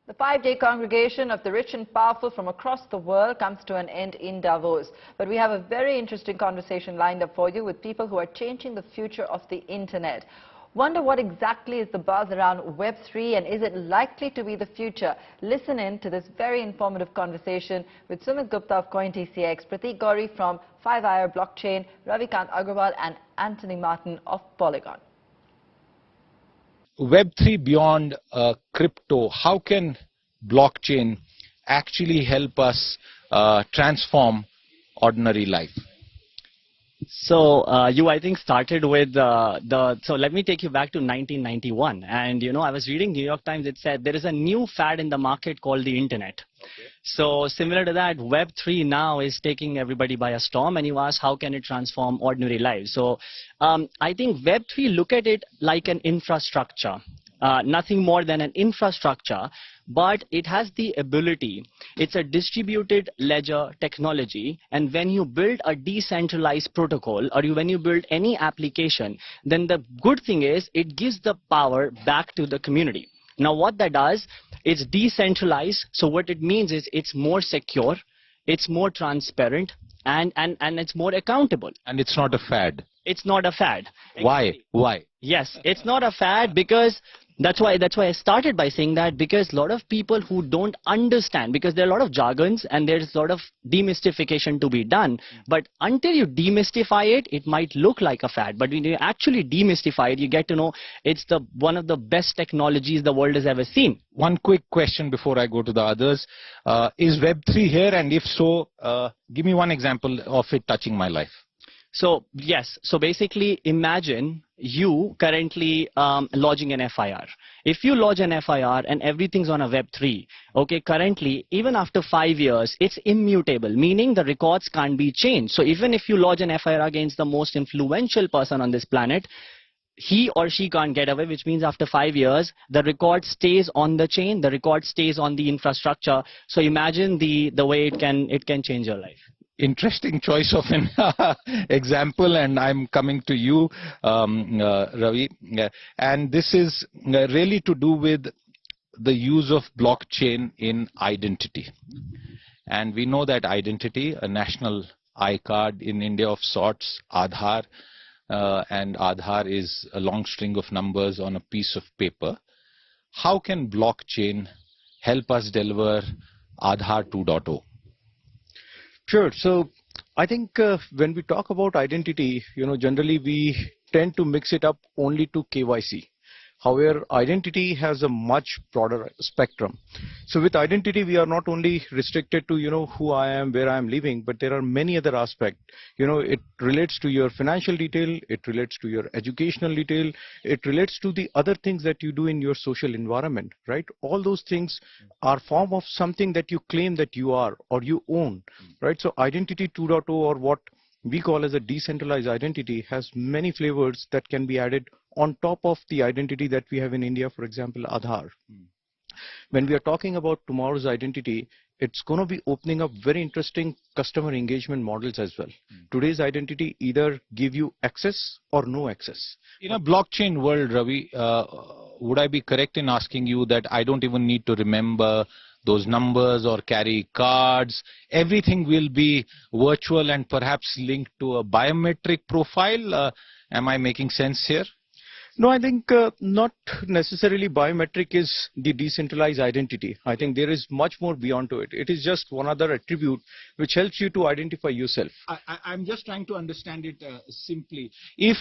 The 5-day congregation of the rich and powerful from across the world comes to an end in Davos. But we have a very interesting conversation lined up for you with people who are changing the future of the internet. Wonder what exactly is the buzz around Web3 and is it likely to be the future? Listen in to this very informative conversation with Sumit Gupta of CoinTCX, Prateek Gauri from 5IR Blockchain, Ravikant Agrawal and Antoni Martin of Polygon. Web3 beyond crypto, how can blockchain actually help us transform ordinary life? So I think started with so let me take you back to 1991, and I was reading New York Times. It said there is a new fad in the market called the internet. Okay. So similar to that, Web3 now is taking everybody by a storm, and you ask how can it transform ordinary lives. So I think Web3, look at it like an infrastructure. Nothing more than an infrastructure, but it has the ability, it's a distributed ledger technology, and when you build a decentralized protocol or when you build any application, then the good thing is it gives the power back to the community. Now what that does, it's decentralized, so what it means is it's more secure, it's more transparent, and it's more accountable. And it's not a fad. It's not a fad. Why? Why? Yes, it's not a fad because that's why I started by saying that, because a lot of people who don't understand, because there are a lot of jargons and there's a lot of demystification to be done, but until you demystify it, it might look like a fad, but when you actually demystify it, you get to know it's one of the best technologies the world has ever seen. One quick question before I go to the others. Is Web3 here, and if so, give me one example of it touching my life. So yes, so basically imagine you currently lodging an FIR. If you lodge an FIR and everything's on a Web3, okay, currently even after 5 years, it's immutable, meaning the records can't be changed. So even if you lodge an FIR against the most influential person on this planet, he or she can't get away, which means after 5 years, the record stays on the chain, the record stays on the infrastructure. So imagine the way it can change your life. Interesting choice of an example, and I'm coming to you, Ravi. And this is really to do with the use of blockchain in identity. And we know that identity, a national I card in India of sorts, Aadhaar, and Aadhaar is a long string of numbers on a piece of paper. How can blockchain help us deliver Aadhaar 2.0? Sure. So I think when we talk about identity, generally we tend to mix it up only to KYC. However, identity has a much broader spectrum. So with identity, we are not only restricted to, who I am, where I am living, but there are many other aspects. It relates to your financial detail, it relates to your educational detail, it relates to the other things that you do in your social environment, right? All those things are form of something that you claim that you are or you own, right? So identity 2.0, or what we call as a decentralized identity, has many flavors that can be added on top of the identity that we have in India, for example, Aadhaar. When we are talking about tomorrow's identity, it's going to be opening up very interesting customer engagement models as well. Today's identity either give you access or no access. In a blockchain world, Ravi, would I be correct in asking you that I don't even need to remember those numbers or carry cards? Everything will be virtual and perhaps linked to a biometric profile. Am I making sense here? No, I think not necessarily biometric is the decentralized identity. I think there is much more beyond to it. It is just one other attribute which helps you to identify yourself. I'm just trying to understand it simply. If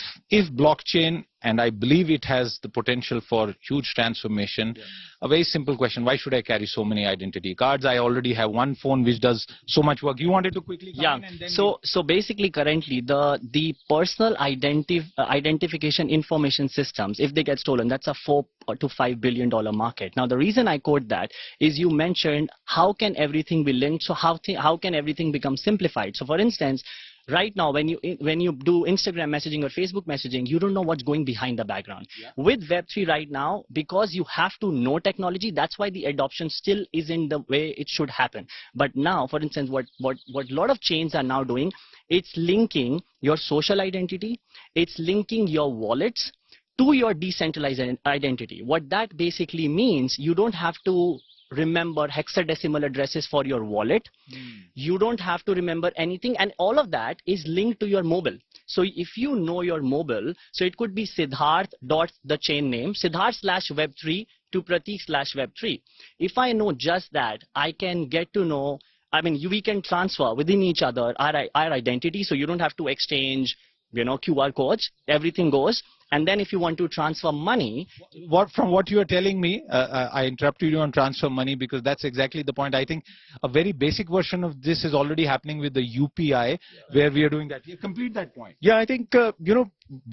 blockchain, and I believe it has the potential for huge transformation, a very simple question: why should I carry so many identity cards? I already have one phone which does so much work. You wanted to quickly come in and then so basically currently the personal identification information systems, if they get stolen, that's a $4 to $5 billion market. Now the reason I quote that is you mentioned how can everything be linked, so how can everything become simplified. So for instance, right now when you do Instagram messaging or Facebook messaging, you don't know what's going behind the background. With Web3 right now, because you have to know technology, that's why the adoption still isn't the way it should happen. But now, for instance, what a lot of chains are now doing, it's linking your social identity, it's linking your wallets to your decentralized identity. What that basically means, you don't have to remember hexadecimal addresses for your wallet. You don't have to remember anything, and all of that is linked to your mobile. So if you know your mobile, so it could be Siddharth dot the chain name, Siddharth/web3 to Prateek/web3. If I know just that, I can get to know, I mean, we can transfer within each other our identity, so you don't have to exchange, QR codes. Everything goes. And then if you want to transfer money. From what you are telling me, I interrupted you on transfer money because that's exactly the point. I think a very basic version of this is already happening with the UPI, where we are doing that. You complete that point. Yeah, I think,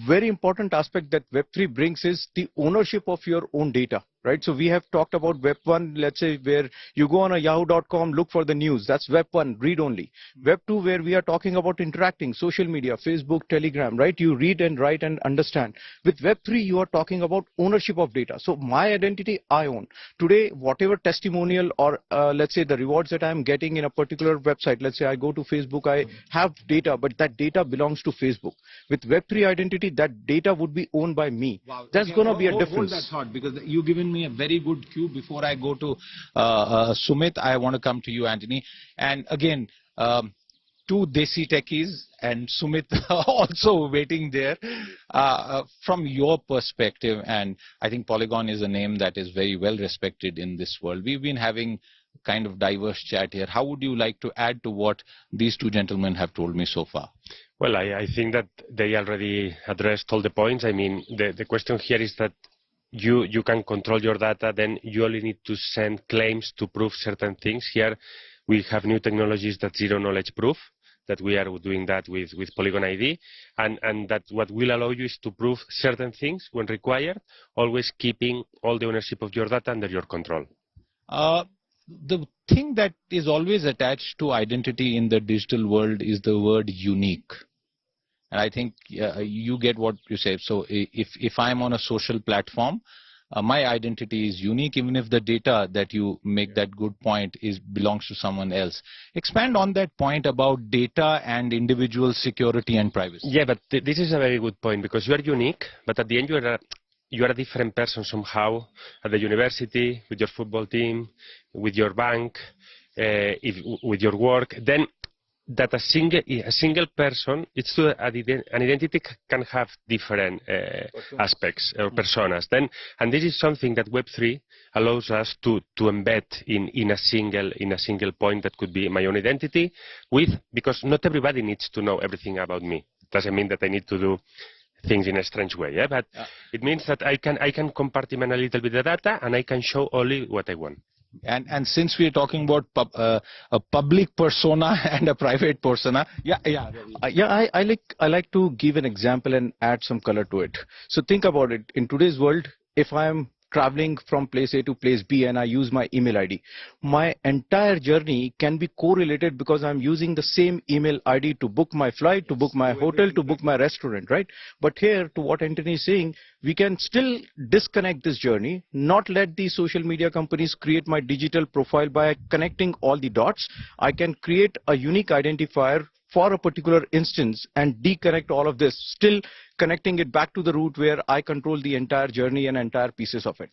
very important aspect that Web3 brings is the ownership of your own data, right? So we have talked about Web 1, let's say, where you go on a yahoo.com, look for the news. That's Web 1, read only. Web 2, where we are talking about interacting, social media, Facebook, Telegram, right? You read and write and understand. With Web 3, you are talking about ownership of data. So my identity, I own. Today, whatever testimonial or let's say the rewards that I'm getting in a particular website, let's say I go to Facebook, I have data, but that data belongs to Facebook. With Web 3 identity, that data would be owned by me. Wow. There's going to be a difference. Hold that thought, because you've given me a very good cue. Before I go to Sumit, I want to come to you, Antoni. And again, two desi techies and Sumit also waiting there. From your perspective, and I think Polygon is a name that is very well respected in this world. We've been having kind of diverse chat here. How would you like to add to what these two gentlemen have told me so far? Well, I think that they already addressed all the points. I mean, the question here is that you can control your data, then you only need to send claims to prove certain things. Here we have new technologies that zero knowledge proof, that we are doing that with Polygon ID, and that what will allow you is to prove certain things when required, always keeping all the ownership of your data under your control. The thing that is always attached to identity in the digital world is the word unique. And I think you get what you say. So if I'm on a social platform, my identity is unique, even if the data that you make that good point belongs to someone else. Expand on that point about data and individual security and privacy. Yeah, but this is a very good point, because you are unique, but at the end you are a different person somehow, at the university, with your football team, with your bank, with your work. Then that a single person, an identity can have different aspects or personas. And this is something that Web3 allows us to embed in a single point that could be my own identity, because not everybody needs to know everything about me. It doesn't mean that I need to do things in a strange way, but it means that I can compartment a little bit the data, and I can show only what I want. And since we are talking about a public persona and a private persona, I like to give an example and add some color to it. So think about it. In today's world, if I am traveling from place A to place B and I use my email ID, my entire journey can be correlated because I'm using the same email ID to book my flight, to book my hotel, to book my restaurant, right? But here, to what Antoni is saying, we can still disconnect this journey, not let the social media companies create my digital profile by connecting all the dots. I can create a unique identifier for a particular instance and deconnect all of this, still connecting it back to the root where I control the entire journey and entire pieces of it.